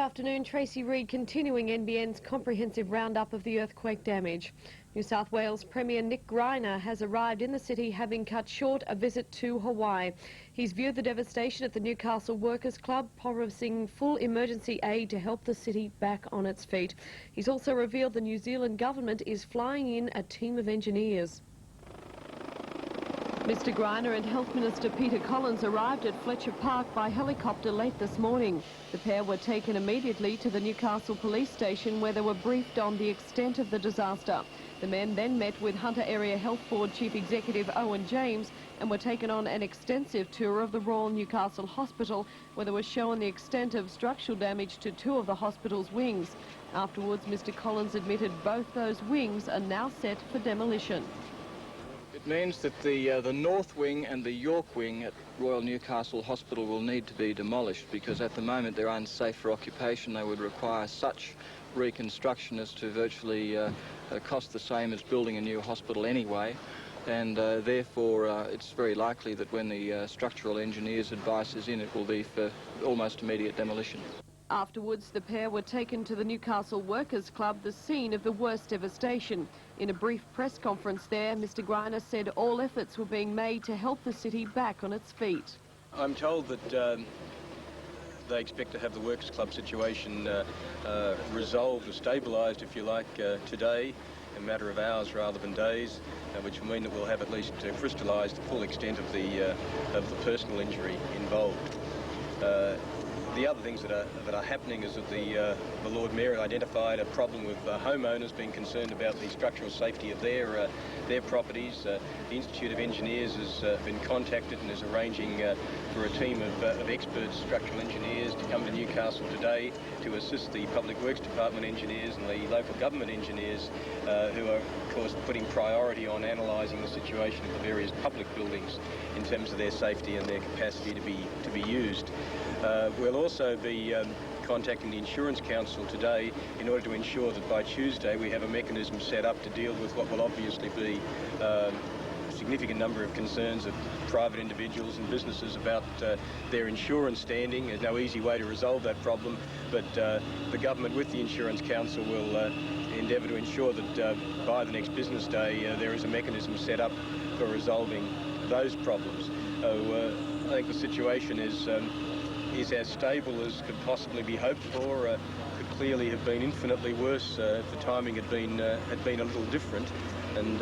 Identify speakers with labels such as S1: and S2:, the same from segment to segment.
S1: afternoon, Tracy Reid continuing NBN's comprehensive roundup of the earthquake damage. New South Wales Premier Nick Greiner has arrived in the city, having cut short a visit to Hawaii. He's viewed the devastation at the Newcastle Workers Club, promising full emergency aid to help the city back on its feet. He's also revealed the New Zealand government is flying in a team of engineers. Mr Greiner and Health Minister Peter Collins arrived at Fletcher Park by helicopter late this morning. The pair were taken immediately to the Newcastle police station, where they were briefed on the extent of the disaster. The men then met with Hunter Area Health Board Chief Executive Owen James and were taken on an extensive tour of the Royal Newcastle Hospital, where they were shown the extent of structural damage to two of the hospital's wings. Afterwards, Mr Collins admitted both those wings are now set for demolition.
S2: It means that the North Wing and the York Wing at Royal Newcastle Hospital will need to be demolished, because at the moment they're unsafe for occupation. They would require such reconstruction as to virtually cost the same as building a new hospital anyway, and therefore it's very likely that when the structural engineer's advice is in, it will be for almost immediate demolition.
S1: Afterwards, the pair were taken to the Newcastle Workers Club, the scene of the worst devastation. In a brief press conference there, Mr Greiner said all efforts were being made to help the city back on its feet.
S3: I'm told that they expect to have the Workers Club situation resolved or stabilised, if you like, today, in a matter of hours rather than days, which will mean that we'll have at least crystallised the full extent of the personal injury involved. The other things that are happening is that the Lord Mayor identified a problem with homeowners being concerned about the structural safety of their properties. The Institute of Engineers has been contacted and is arranging for a team of expert structural engineers to come to Newcastle today to assist the Public Works Department engineers and the local government engineers, who are, of course, putting priority on analysing the situation of the various public buildings in terms of their safety and their capacity to be used. We'll also be contacting the Insurance Council today in order to ensure that by Tuesday we have a mechanism set up to deal with what will obviously be a significant number of concerns of private individuals and businesses about their insurance standing. There's no easy way to resolve that problem, but the government with the Insurance Council will endeavour to ensure that by the next business day there is a mechanism set up for resolving those problems. So I think the situation is as stable as could possibly be hoped for. Could clearly have been infinitely worse if the timing had been a little different, and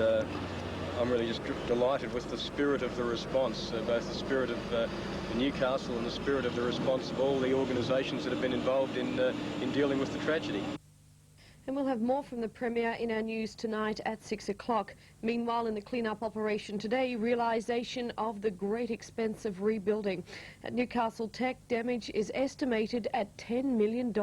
S3: I'm really just delighted with the spirit of the response, both the spirit of Newcastle and the spirit of the response of all the organisations that have been involved in dealing with the tragedy.
S1: And we'll have more from the Premier in our news tonight at 6 o'clock. Meanwhile, in the clean-up operation today, realisation of the great expense of rebuilding. At Newcastle Tech, damage is estimated at $10 million.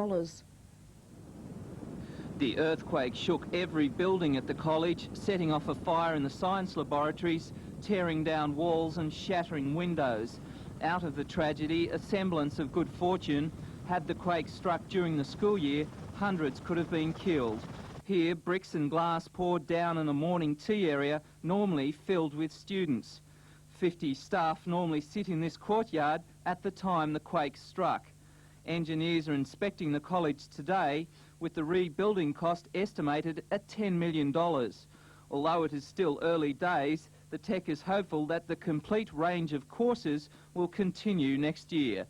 S4: The earthquake shook every building at the college, setting off a fire in the science laboratories, tearing down walls and shattering windows. Out of the tragedy, a semblance of good fortune. Had the quake struck during the school year, hundreds could have been killed. Here, bricks and glass poured down in a morning tea area normally filled with students. 50 staff normally sit in this courtyard at the time the quake struck. Engineers are inspecting the college today, with the rebuilding cost estimated at $10 million. Although it is still early days, the Tech is hopeful that the complete range of courses will continue next year.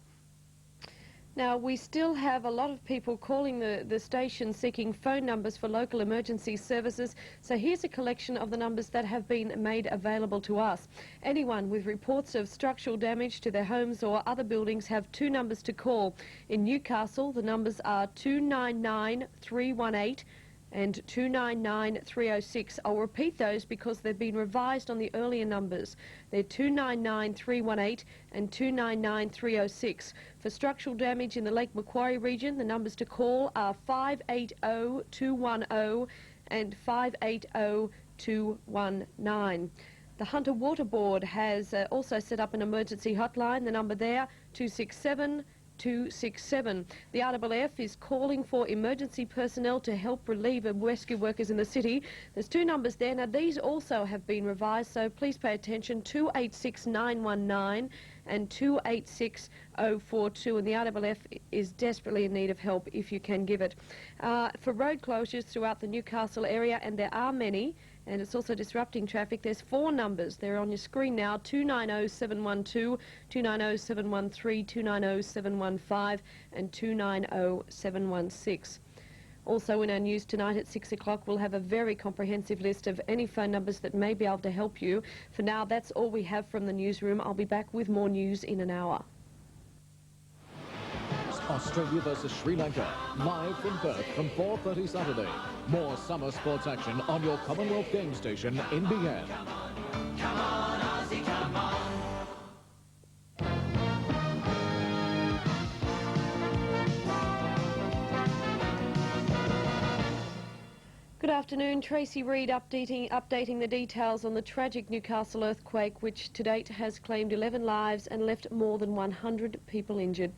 S1: Now, we still have a lot of people calling the station seeking phone numbers for local emergency services. So here's a collection of the numbers that have been made available to us. Anyone with reports of structural damage to their homes or other buildings have two numbers to call. In Newcastle, the numbers are 299 318 and 299 306. I'll repeat those because they've been revised on the earlier numbers. They're 299 318 and 299 306. For structural damage in the Lake Macquarie region, the numbers to call are 580 210 and 580 219. The Hunter Water Board has also set up an emergency hotline. The number there, 267 267. The RAAF is calling for emergency personnel to help relieve rescue workers in the city. There's two numbers there. Now, these also have been revised, so please pay attention. 286919 and 286042, and the RAAF is desperately in need of help if you can give it. For road closures throughout the Newcastle area, and there are many, and it's also disrupting traffic, there's four numbers. They're on your screen now: 290712, 290713, 290715 and 290716. Also in our news tonight at 6 o'clock, we'll have a very comprehensive list of any phone numbers that may be able to help you. For now, that's all we have from the newsroom. I'll be back with more news in an hour.
S5: Australia versus Sri Lanka, live from Perth from 4:30 Saturday. More summer sports action on your Commonwealth Games station, NBN.
S6: Come on, Aussie, come on.
S1: Good afternoon. Tracy Reid updating the details on the tragic Newcastle earthquake, which to date has claimed 11 lives and left more than 100 people injured.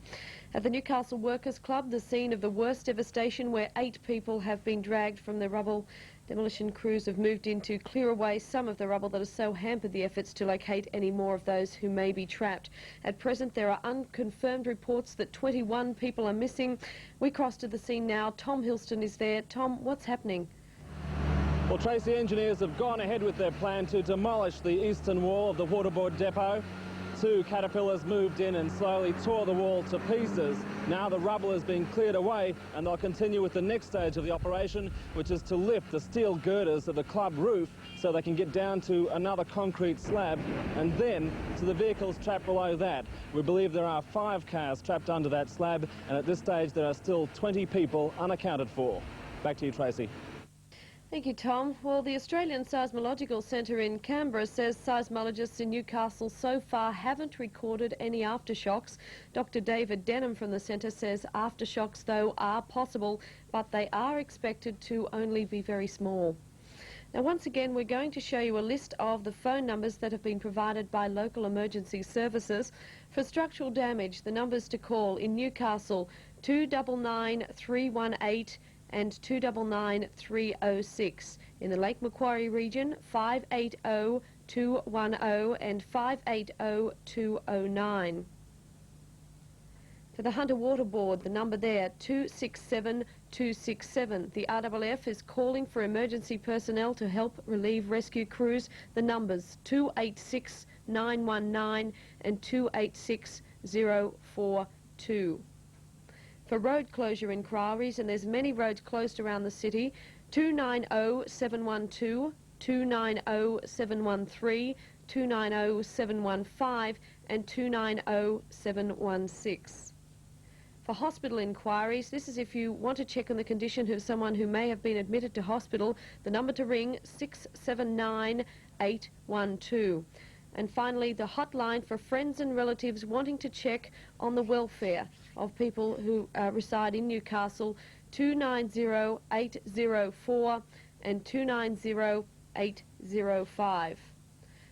S1: At the Newcastle Workers Club, the scene of the worst devastation, where 8 people have been dragged from the rubble. Demolition crews have moved in to clear away some of the rubble that has so hampered the efforts to locate any more of those who may be trapped. At present, there are unconfirmed reports that 21 people are missing. We cross to the scene now. Tom Hilston is there. Tom, what's happening?
S7: Well, Tracy, engineers have gone ahead with their plan to demolish the eastern wall of the waterboard depot. 2 caterpillars moved in and slowly tore the wall to pieces. Now the rubble is being cleared away, and they'll continue with the next stage of the operation, which is to lift the steel girders of the club roof so they can get down to another concrete slab and then to the vehicles trapped below that. We believe there are 5 cars trapped under that slab, and at this stage there are still 20 people unaccounted for. Back to you, Tracy.
S1: Thank you, Tom. Well, the Australian Seismological Centre in Canberra says seismologists in Newcastle so far haven't recorded any aftershocks. Dr. David Denham from the centre says aftershocks, though, are possible, but they are expected to only be very small. Now, once again, we're going to show you a list of the phone numbers that have been provided by local emergency services. For structural damage, the numbers to call in Newcastle: 299 318 and 299 306. In the Lake Macquarie region, 580 210 and 580 209. For the Hunter Water Board, the number there, 267 267. The RAAF is calling for emergency personnel to help relieve rescue crews. The numbers 286 919 and 286 042. For road closure inquiries, and there's many roads closed around the city, 290 712, 290 713, 290 715 and 290 716. For hospital inquiries, this is if you want to check on the condition of someone who may have been admitted to hospital. The number to ring, 679 812. And finally, the hotline for friends and relatives wanting to check on the welfare of people who reside in Newcastle, 290 804 and 290 805.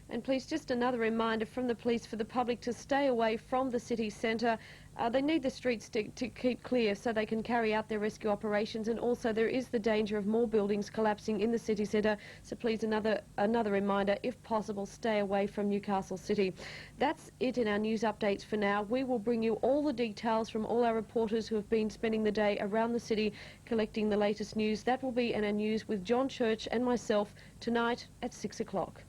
S1: And please, just another reminder from the police for the public to stay away from the city centre. They need the streets to keep clear so they can carry out their rescue operations, and also there is the danger of more buildings collapsing in the city centre, so please, another reminder, if possible, stay away from Newcastle City. That's it in our news updates for now. We will bring you all the details from all our reporters who have been spending the day around the city collecting the latest news. That will be in our news with John Church and myself tonight at 6 o'clock.